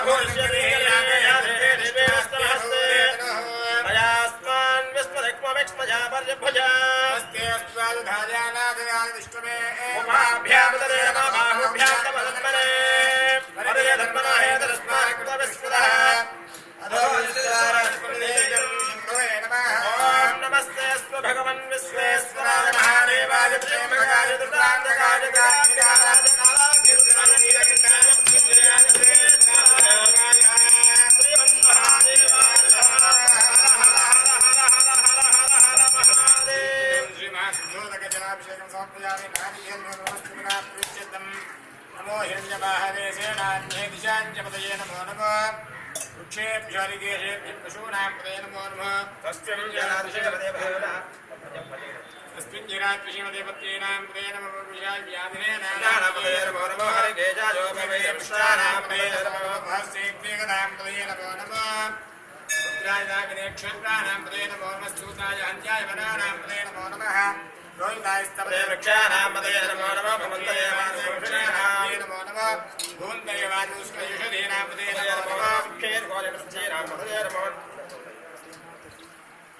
भविष्यति देवेस्तनहस्ते मयास्मान् विश्वरक्ष्मविक्ष्मजा पर्यभुजा हस्ते अस्वादधार्यानादयान् विष्णुमे उमाभ्यां तदेव बाहुभ्यां तपदत्मने पदये धर्मना हेतरस्मारक्तविस्मृतः ओम नमस्ते अस्तु भगवन् विश्वेश्वराय महादेवाय प्रेमकाय दुर्गाय नमो हिरण्यबाहवे दिशाञ्चपतये नमो नमः वृक्षेभ्यो निकेशेभ्यः पशूनां पतये नमो नमः तस्मिन् जनाद्विषीमते पत्येनां पतये नमः व्याधिने नानापतये नमो नमः हरिकेशायोपवये पुष्टानां पतये नमो नमः सेक्वेकदां पतये नमो नमः रुद्रायदागिने क्षेत्राणां पतये नमो नमः स्थूताय अन्त्याय वनानां पतये नमो नमः रोहितायस्तपदे वृक्षाणां पतये नमो नमः भवन्तये वृक्षाणां नमो नमः भून्तये वायुष्कयुषधीनां पतये नमो नमः क्षेत्रगोजकस्थीनां पतये नमो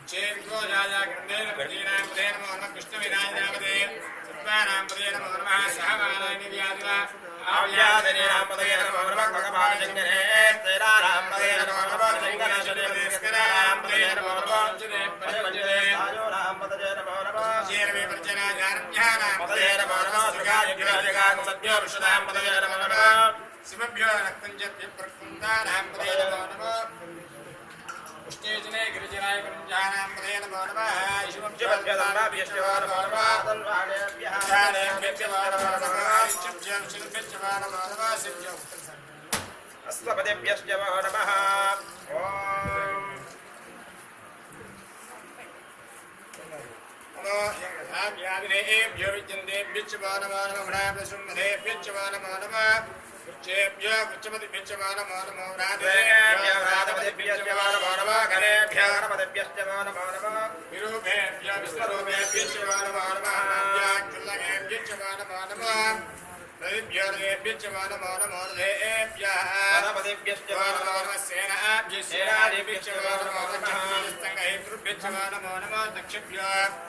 चेद्गोजाया गन्धेन पतीनां पतये नमो नमः कृष्णविनायनां पतये सत्त्वानां पतये नमो नमः सहमानानि व्याधिना आव्याधिनीनां पतये नमो नमः भगवानशङ्करे स्थिराणां पतये नमो नमः शङ्करशरीरस्कराणां पतये नमो नमः चिरे पशुपतिरे आयोनां पतये नमो नमः चेरवे पर्जनाजारभ्यानां पतये नमो नमः सुगायगिराजगां सद्यो वृषदां पतये नमो नमः शिवभ्यो रक्तञ्जभ्यः प्रकृन्तानां पतये नमो नमः पुष्टेजने गिरिजनाय गुञ्जानां पतये नमो नमः शिवभ्यो धर्माभ्यश्च नमो नमः तन्वाणेभ्यः नमो नमः शिवभ्यो शिवभ्यश्च नमो नमः शिवभ्यो अश्वपतिभ्यश्च नमो नमः ओम व्याधिनेभ्यो विद्यन्तेभ्यश्च नमो नमः गुणाभ्यसुम्भदेभ्यश्च नमो नमः वृक्षेभ्यो वृक्षपतिभ्यश्च नमो नमः राधेभ्यो राधपतिभ्यश्च नमो नमः गणेभ्यो गणपतिभ्यश्च नमो नमः विरूपेभ्यो विश्वरूपेभ्यश्च नमो नमः व्याकुलगेभ्यश्च नमो नमः रविभ्यो रवेभ्यश्च नमो नमः रथेभ्यः गणपतिभ्यश्च नमो नमः सेनाभ्यश्च सेनादिभ्यश्च नमो नमः दक्षिणस्तङ्गहेतृभ्यश्च नमो नमः दक्षिभ्यो